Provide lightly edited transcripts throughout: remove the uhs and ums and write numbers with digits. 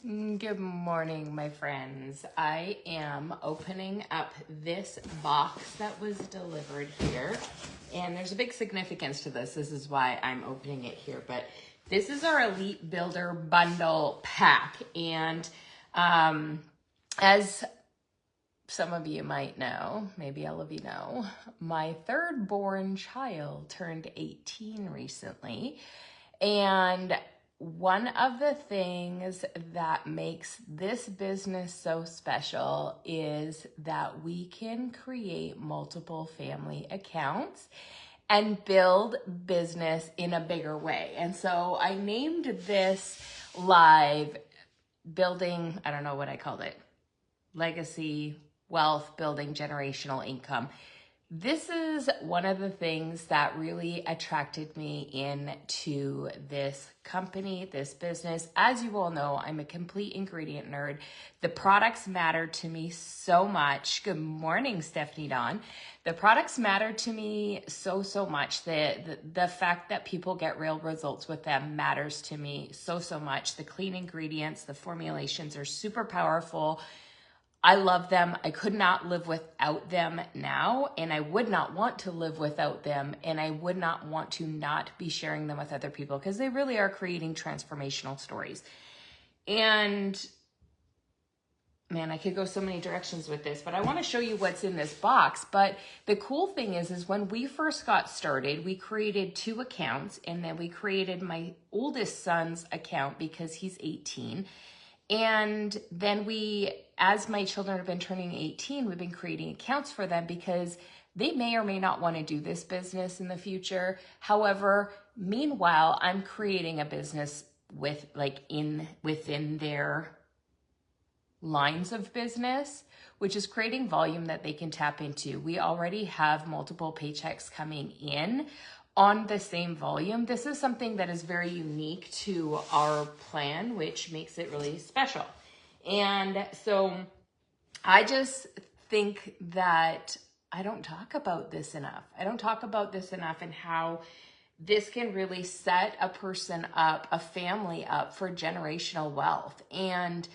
Good morning, my friends. I am opening up this box that was delivered here, and there's a big significance to this. This is why I'm opening it here, but this is our Elite Builder Bundle Pack, and as some of you might know, maybe all of you know, my third born child turned 18 recently, and one of the things that makes this business so special is that we can create multiple family accounts and build business in a bigger way. And so I named this live building, I don't know what I called it, legacy, wealth, building generational income. This is one of the things that really attracted me into this company, this business. As you all know, I'm a complete ingredient nerd. The products matter to me so much. Good morning, Stephanie Dawn. The products matter to me so much. The fact that people get real results with them matters to me so much. The clean ingredients, the formulations are super powerful. I love them. I could not live without them now, and I would not want to live without them, and I would not want to not be sharing them with other people because they really are creating transformational stories. And man, I could go so many directions with this, but I want to show you what's in this box. But the cool thing is when we first got started, we created 2 accounts, and then we created my oldest son's account because he's 18. And then as my children have been turning 18, we've been creating accounts for them because they may or may not want to do this business in the future. However, meanwhile, I'm creating a business within their lines of business, which is creating volume that they can tap into. We already have multiple paychecks coming in on the same volume. This is something that is very unique to our plan, which makes it really special. And so I just think that I don't talk about this enough. I don't talk about this enough and how this can really set a person up, a family up for generational wealth. And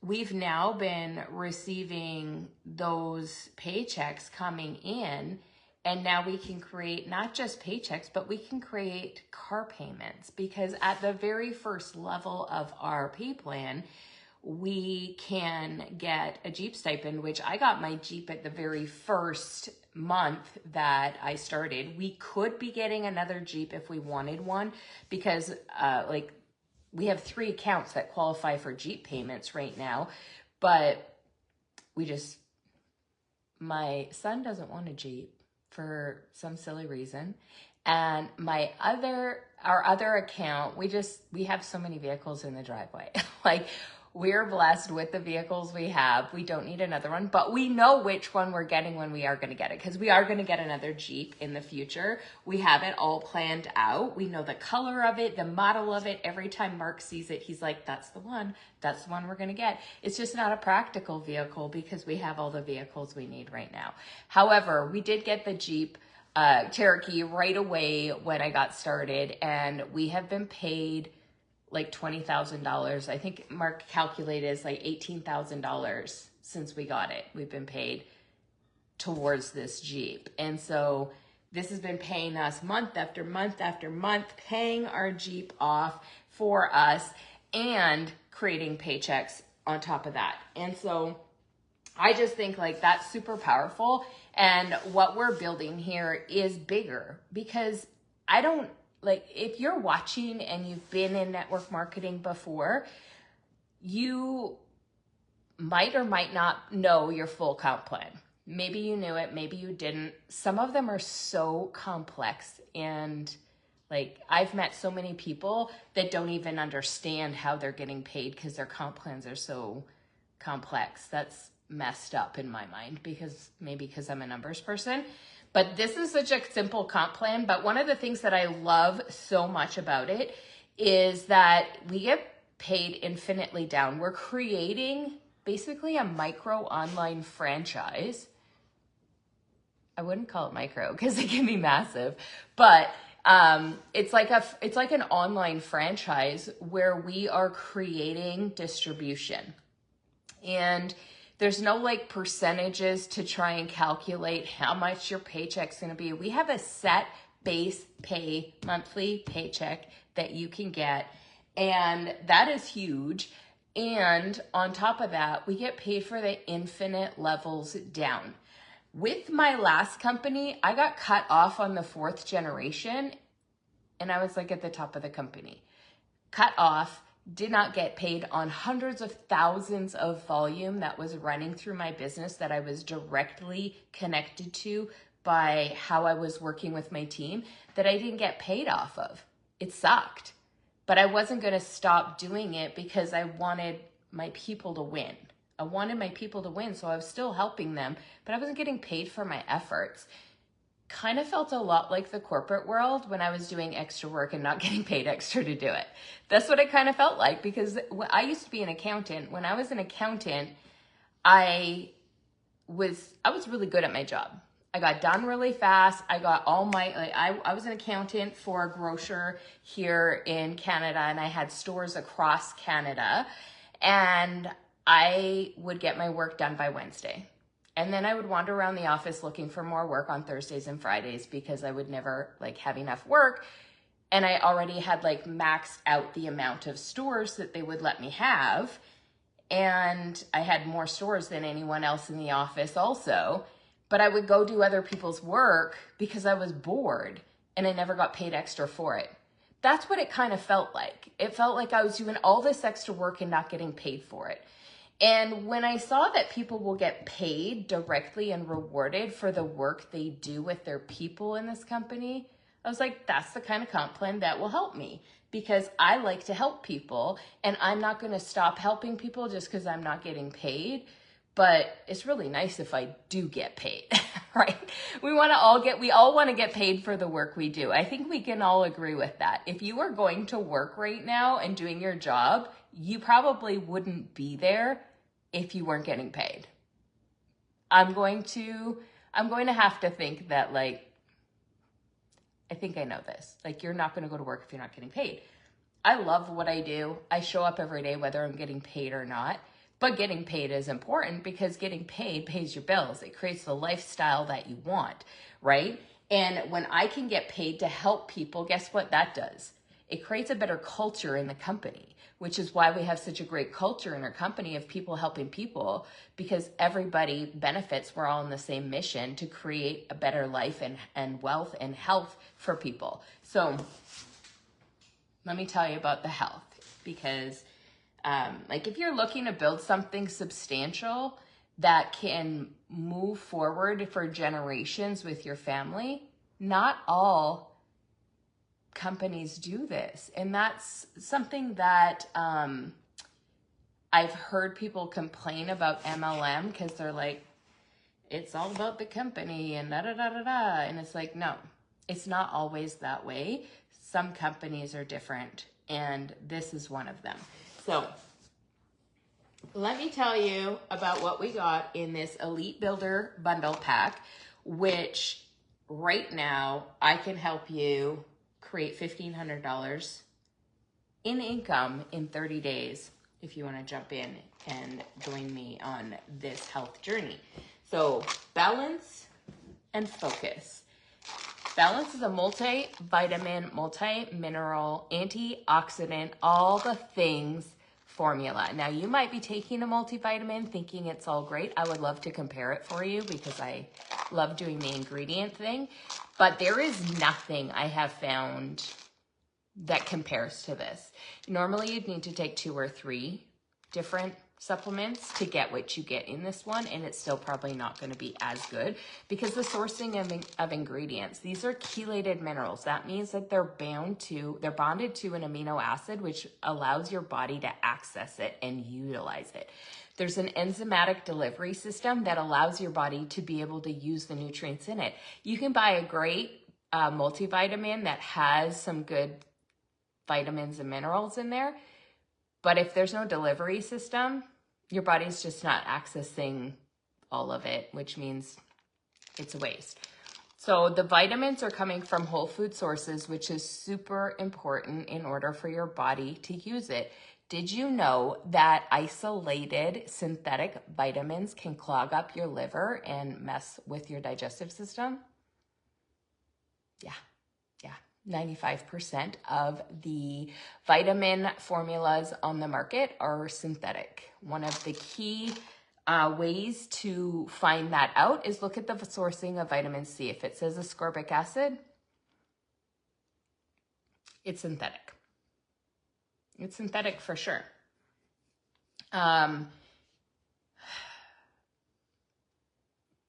we've now been receiving those paychecks coming in. And now we can create not just paychecks, but we can create car payments, because at the very first level of our pay plan, we can get a Jeep stipend, which I got my Jeep at the very first month that I started. We could be getting another Jeep if we wanted one, because we have 3 accounts that qualify for Jeep payments right now, but my son doesn't want a Jeep for some silly reason. And our other account, we have so many vehicles in the driveway. We're blessed with the vehicles we have. We don't need another one, but we know which one we're getting when we are going to get it, because we are going to get another Jeep in the future. We have it all planned out. We know the color of it, the model of it. Every time Mark sees it, he's like, that's the one we're going to get. It's just not a practical vehicle because we have all the vehicles we need right now. However, we did get the Jeep Cherokee right away when I got started, and we have been paid like $20,000. I think Mark calculated it's like $18,000 since we got it. We've been paid towards this Jeep. And so this has been paying us month after month after month, paying our Jeep off for us and creating paychecks on top of that. And so I just think that's super powerful. And what we're building here is bigger, because if you're watching and you've been in network marketing before, you might or might not know your full comp plan. Maybe you knew it, maybe you didn't. Some of them are so complex, and I've met so many people that don't even understand how they're getting paid because their comp plans are so complex. That's messed up in my mind, because I'm a numbers person. But this is such a simple comp plan. But one of the things that I love so much about it is that we get paid infinitely down. We're creating basically a micro online franchise. I wouldn't call it micro because it can be massive, but It's like an online franchise where we are creating distribution. And there's no like percentages to try and calculate how much your paycheck's going to be. We have a set base pay monthly paycheck that you can get, and that is huge. And on top of that, we get paid for the infinite levels down. With my last company, I got cut off on the 4th generation, and I was like at the top of the company. Cut off, did not get paid on hundreds of thousands of volume that was running through my business that I was directly connected to by how I was working with my team, that I didn't get paid off of. It sucked. But I wasn't going to stop doing it because I wanted my people to win. I wanted my people to win, so I was still helping them, but I wasn't getting paid for my efforts. Kind of felt a lot like the corporate world when I was doing extra work and not getting paid extra to do it. That's what it kind of felt like, because I used to be an accountant. When I was an accountant, I was really good at my job. I got done really fast. I got all my, I was an accountant for a grocer here in Canada, and I had stores across Canada, and I would get my work done by Wednesday. And then I would wander around the office looking for more work on Thursdays and Fridays because I would never like have enough work. And I already had like maxed out the amount of stores that they would let me have. And I had more stores than anyone else in the office also. But I would go do other people's work because I was bored and I never got paid extra for it. That's what it kind of felt like. It felt like I was doing all this extra work and not getting paid for it. And when I saw that people will get paid directly and rewarded for the work they do with their people in this company, I was like, that's the kind of comp plan that will help me, because I like to help people and I'm not going to stop helping people just because I'm not getting paid. But it's really nice if I do get paid, right? We all want to get paid for the work we do. I think we can all agree with that. If you are going to work right now and doing your job, you probably wouldn't be there if you weren't getting paid. I'm going to have to think that, like, I think I know this. Like, you're not going to go to work if you're not getting paid. I love what I do. I show up every day whether I'm getting paid or not. But getting paid is important because getting paid pays your bills. It creates the lifestyle that you want, right? And when I can get paid to help people, guess what that does? It creates a better culture in the company, which is why we have such a great culture in our company of people helping people, because everybody benefits. We're all in the same mission to create a better life and wealth and health for people. So let me tell you about the health, because like if you're looking to build something substantial that can move forward for generations with your family, not all companies do this. And that's something that I've heard people complain about MLM, because they're like, it's all about the company and da da da da da. And it's like, no, it's not always that way. Some companies are different, and this is one of them. So let me tell you about what we got in this Elite Builder bundle pack, which right now I can help you create $1,500 in income in 30 days if you want to jump in and join me on this health journey. So balance and focus. Balance is a multivitamin, multi-mineral, antioxidant, all the things formula. Now, you might be taking a multivitamin thinking it's all great. I would love to compare it for you because I love doing the ingredient thing. But there is nothing I have found that compares to this. Normally, you'd need to take 2 or 3 different supplements to get what you get in this one, and it's still probably not going to be as good because the sourcing of ingredients, these are chelated minerals. That means that they're bonded to an amino acid, which allows your body to access it and utilize it. There's an enzymatic delivery system that allows your body to be able to use the nutrients in it. You can buy a great multivitamin that has some good vitamins and minerals in there, but if there's no delivery system, your body's just not accessing all of it, which means it's a waste. So the vitamins are coming from whole food sources, which is super important in order for your body to use it. Did you know that isolated synthetic vitamins can clog up your liver and mess with your digestive system? Yeah. 95% of the vitamin formulas on the market are synthetic. One of the key ways to find that out is look at the sourcing of vitamin C. If it says ascorbic acid, it's synthetic. It's synthetic for sure. Oh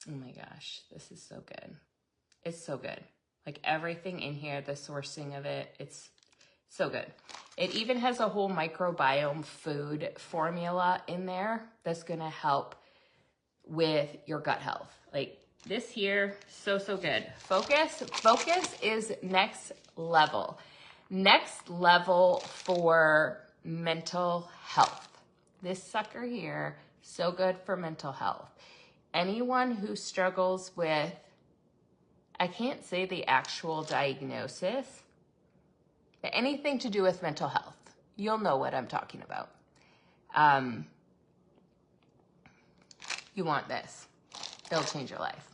my gosh, this is so good. It's so good. Like everything in here, the sourcing of it, it's so good. It even has a whole microbiome food formula in there that's gonna help with your gut health. Like this here, so good. Focus is next level. Next level for mental health. This sucker here, so good for mental health. Anyone who struggles with, I can't say the actual diagnosis, but anything to do with mental health, you'll know what I'm talking about. You want this. It'll change your life.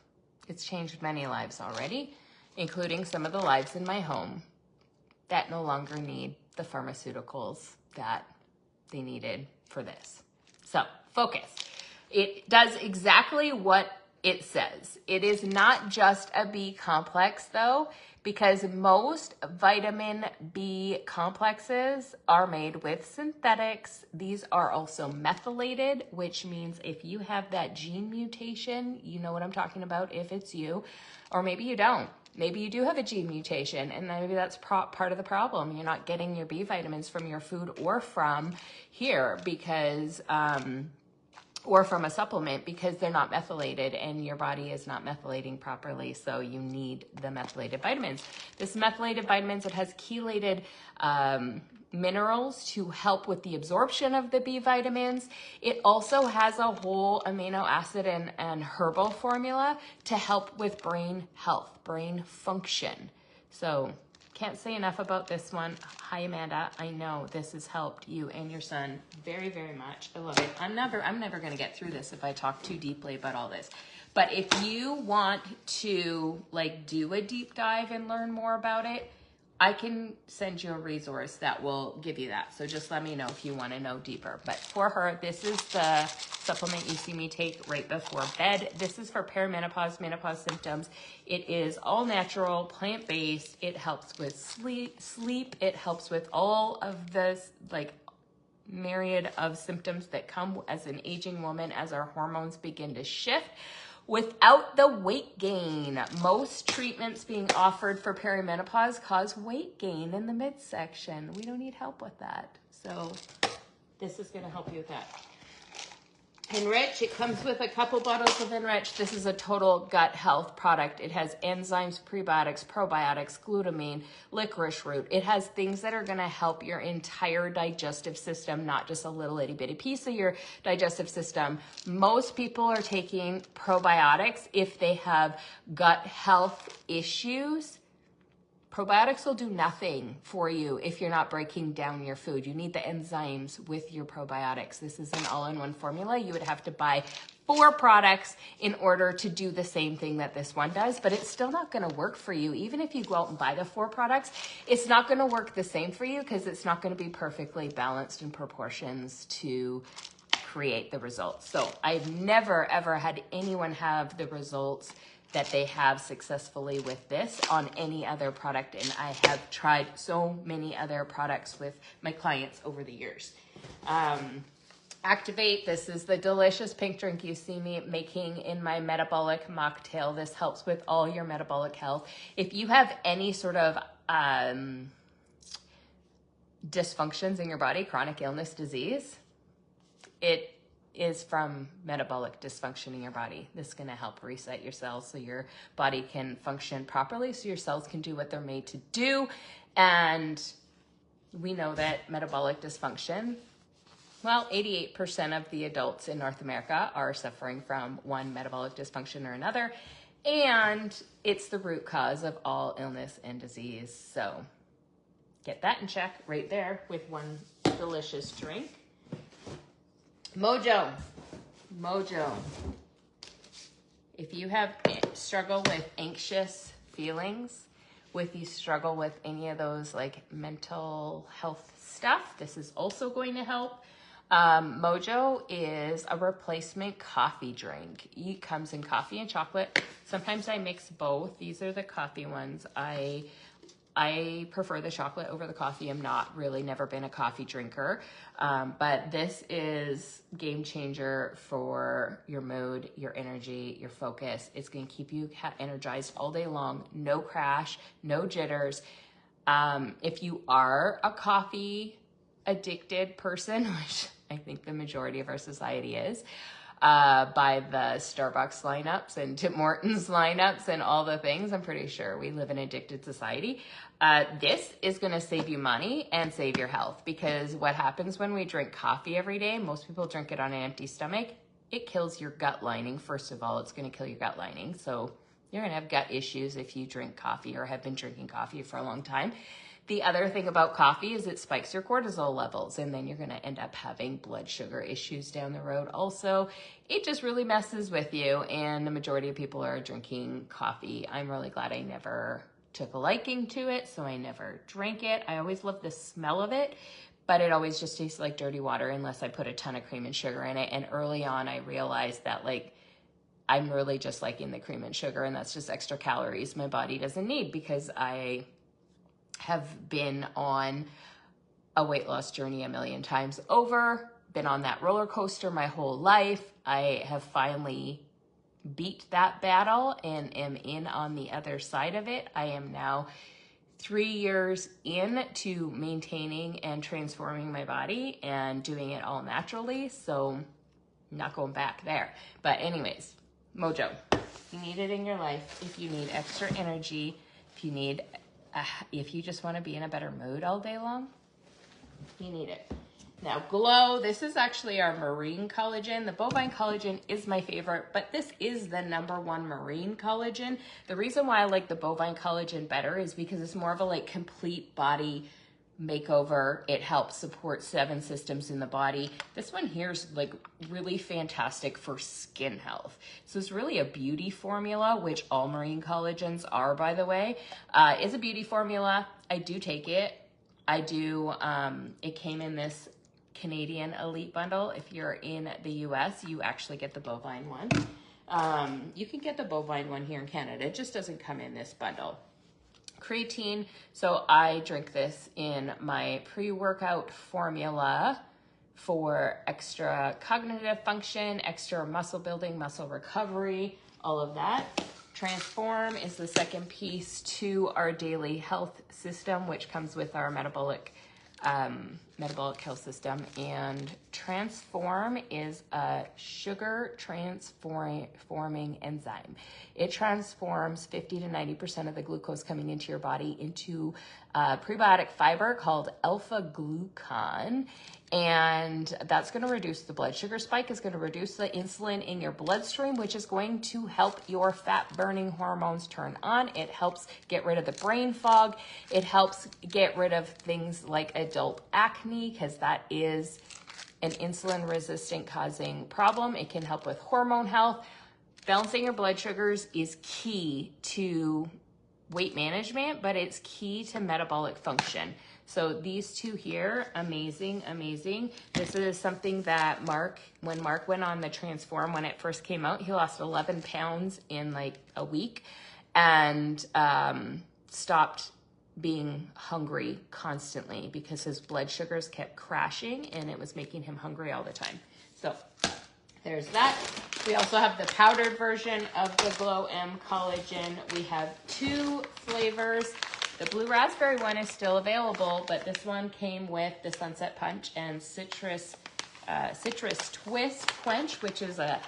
It's changed many lives already, including some of the lives in my home that no longer need the pharmaceuticals that they needed for this. So focus. It does exactly what it says. It is not just a B complex though, because most vitamin B complexes are made with synthetics. These are also methylated, which means if you have that gene mutation, you know what I'm talking about if it's you, or maybe you don't. Maybe you do have a gene mutation, and maybe that's part of the problem. You're not getting your B vitamins from your food or from here because, or from a supplement because they're not methylated and your body is not methylating properly. So you need the methylated vitamins. This methylated vitamins, it has chelated minerals to help with the absorption of the B vitamins. It also has a whole amino acid and herbal formula to help with brain health, brain function. So can't say enough about this one. Hi, Amanda. I know this has helped you and your son very, very much. I love it. I'm never going to get through this if I talk too deeply about all this. But if you want to like do a deep dive and learn more about it, I can send you a resource that will give you that. So just let me know if you want to know deeper. But for her, this is the supplement you see me take right before bed. This is for perimenopause, menopause symptoms. It is all natural, plant-based. It helps with sleep. It helps with all of this, like, myriad of symptoms that come as an aging woman as our hormones begin to shift. Without the weight gain, most treatments being offered for perimenopause cause weight gain in the midsection. We don't need help with that. So this is going to help you with that. Enrich, it comes with a couple bottles of Enrich. This is a total gut health product. It has enzymes, prebiotics, probiotics, glutamine, licorice root. It has things that are going to help your entire digestive system, not just a little itty bitty piece of your digestive system. Most people are taking probiotics if they have gut health issues. Probiotics will do nothing for you if you're not breaking down your food. You need the enzymes with your probiotics. This is an all-in-one formula. You would have to buy 4 products in order to do the same thing that this one does, but it's still not going to work for you. Even if you go out and buy the 4 products, it's not going to work the same for you because it's not going to be perfectly balanced in proportions to create the results. So I've never, ever had anyone have the results that they have successfully with this on any other product. And I have tried so many other products with my clients over the years. Activate, this is the delicious pink drink you see me making in my metabolic mocktail. This helps with all your metabolic health. If you have any sort of dysfunctions in your body, chronic illness, disease, it is from metabolic dysfunction in your body. This is going to help reset your cells so your body can function properly, so your cells can do what they're made to do. And we know that metabolic dysfunction, well, 88% of the adults in North America are suffering from one metabolic dysfunction or another. And it's the root cause of all illness and disease. So get that in check right there with one delicious drink. Mojo. If you have struggle with anxious feelings, if you struggle with any of those like mental health stuff, this is also going to help. Mojo is a replacement coffee drink. It comes in coffee and chocolate. Sometimes I mix both. These are the coffee ones. I prefer the chocolate over the coffee. I'm never been a coffee drinker. But this is game changer for your mood, your energy, your focus. It's going to keep you energized all day long. No crash, no jitters. If you are a coffee addicted person, which I think the majority of our society is, by the Starbucks lineups and Tim Hortons lineups and all the things, I'm pretty sure we live in an addicted society. This is going to save you money and save your health, because what happens when we drink coffee every day, most people drink it on an empty stomach, it kills your gut lining. First of all, it's going to kill your gut lining. So you're going to have gut issues if you drink coffee or have been drinking coffee for a long time. The other thing about coffee is it spikes your cortisol levels, and then you're going to end up having blood sugar issues down the road. Also, it just really messes with you, and the majority of people are drinking coffee. I'm really glad I never took a liking to it, so I never drank it. I always loved the smell of it, but it always just tastes like dirty water unless I put a ton of cream and sugar in it. And early on, I realized that I'm really just liking the cream and sugar, and that's just extra calories my body doesn't need, because I have been on a weight loss journey a million times over, been on that roller coaster my whole life. I have finally beat that battle and am in on the other side of it. I am now 3 years into maintaining and transforming my body and doing it all naturally. So I'm not going back there. But anyways, Mojo, you need it in your life. If you need extra energy, if you just want to be in a better mood all day long, you need it. Now, Glow, this is actually our marine collagen. The bovine collagen is my favorite, but this is the #1 marine collagen. The reason why I like the bovine collagen better is because it's more of a complete body makeover. It helps support 7 systems in the body. This one here is really fantastic for skin health. So it's really a beauty formula, which all marine collagens are, by the way. It's a beauty formula. I do take it. I do. It came in this Canadian Elite bundle. If you're in the US, you actually get the bovine one. You can get the bovine one here in Canada. It just doesn't come in this bundle. Creatine, so I drink this in my pre-workout formula for extra cognitive function, extra muscle building, muscle recovery, all of that. Transform is the second piece to our daily health system, which comes with our metabolic health system. And Transform is a sugar transforming enzyme. It transforms 50 to 90% of the glucose coming into your body into a prebiotic fiber called alpha-glucan. And that's going to reduce the blood sugar spike. It's going to reduce the insulin in your bloodstream, which is going to help your fat burning hormones turn on. It helps get rid of the brain fog. It helps get rid of things like adult acne, because that is an insulin resistant causing problem. It can help with hormone health. Balancing your blood sugars is key to weight management, but it's key to metabolic function. So these two here, amazing, amazing. This is something that when Mark went on the Transform, when it first came out, he lost 11 pounds in a week and stopped being hungry constantly because his blood sugars kept crashing and it was making him hungry all the time. So there's that. We also have the powdered version of the Glow M collagen. We have 2 flavors. The blue raspberry one is still available, but this one came with the Sunset Punch and Citrus Twist Quench, which is a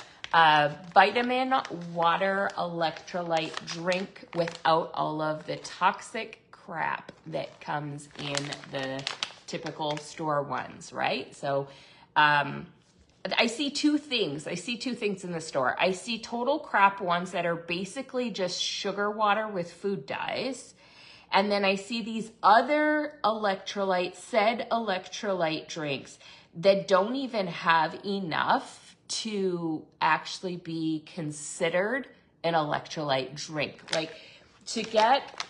vitamin water electrolyte drink without all of the toxic crap that comes in the typical store ones, right? So I see two things. I see two things in the store. I see total crap ones that are basically just sugar water with food dyes. And then I see these other said electrolyte drinks that don't even have enough to actually be considered an electrolyte drink. Like to get,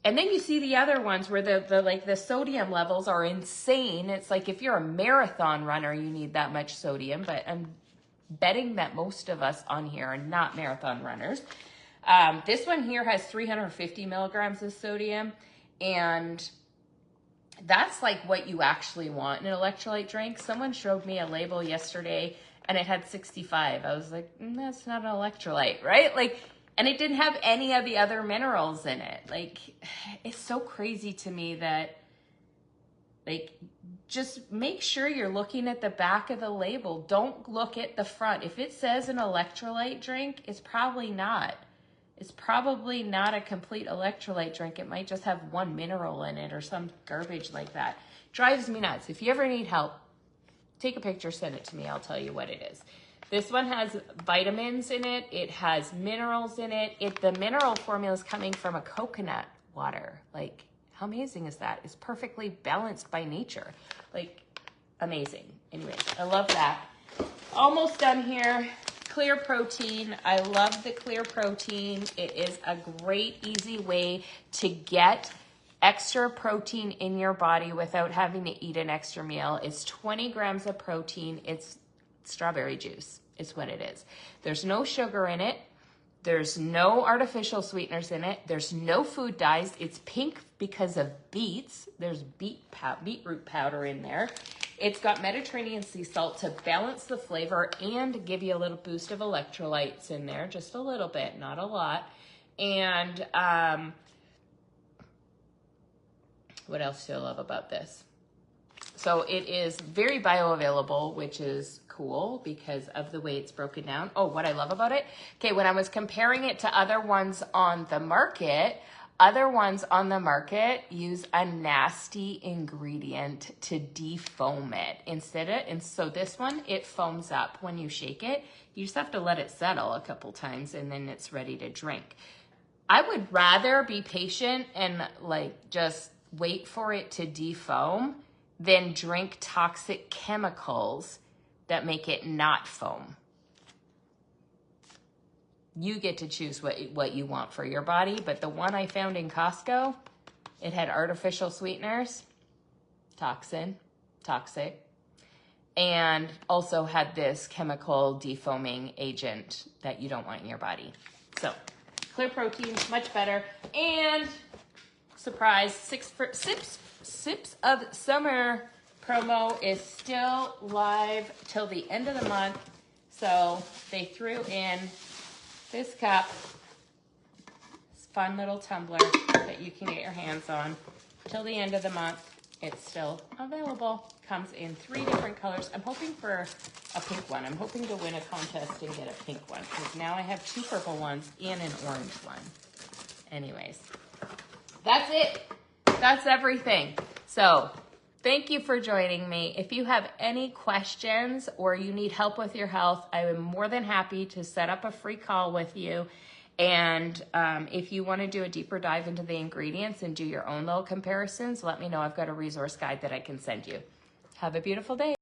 and then you see the other ones where the sodium levels are insane. It's like if you're a marathon runner, you need that much sodium, but I'm betting that most of us on here are not marathon runners. This one here has 350 milligrams of sodium, and that's like what you actually want in an electrolyte drink. Someone showed me a label yesterday and it had 65. I was like, that's not an electrolyte, right? Like, and it didn't have any of the other minerals in it. Like, it's so crazy to me that, like, just make sure you're looking at the back of the label. Don't look at the front. If it says an electrolyte drink, it's probably not. It's probably not a complete electrolyte drink. It might just have one mineral in it or some garbage like that. Drives me nuts. If you ever need help, take a picture, send it to me. I'll tell you what it is. This one has vitamins in it. It has minerals in it. The mineral formula is coming from a coconut water. Like, how amazing is that? It's perfectly balanced by nature. Like, amazing. Anyways, I love that. Almost done here. Clear protein. I love the clear protein. It is a great, easy way to get extra protein in your body without having to eat an extra meal. It's 20 grams of protein. It's strawberry juice. It's what it is. There's no sugar in it. There's no artificial sweeteners in it. There's no food dyes. It's pink because of beets. There's beetroot powder in there. It's got Mediterranean sea salt to balance the flavor and give you a little boost of electrolytes in there. Just a little bit, not a lot. And what else do I love about this? So it is very bioavailable, which is cool because of the way it's broken down. Oh, what I love about it? Okay, when I was comparing it to other ones on the market, use a nasty ingredient to defoam it. And so this one, it foams up when you shake it. You just have to let it settle a couple times and then it's ready to drink. I would rather be patient and like just wait for it to defoam than drink toxic chemicals that make it not foam. You get to choose what you want for your body, but the one I found in Costco, it had artificial sweeteners, toxic, and also had this chemical defoaming agent that you don't want in your body. So, clear protein, much better. And surprise, Sips of Summer promo is still live till the end of the month. So they threw in this cup, this fun little tumbler that you can get your hands on till the end of the month. It's still available. Comes in 3 different colors. I'm hoping for a pink one. I'm hoping to win a contest and get a pink one because now I have 2 purple ones and an orange one. Anyways, that's it. That's everything. So thank you for joining me. If you have any questions or you need help with your health, I am more than happy to set up a free call with you. And if you want to do a deeper dive into the ingredients and do your own little comparisons, let me know. I've got a resource guide that I can send you. Have a beautiful day.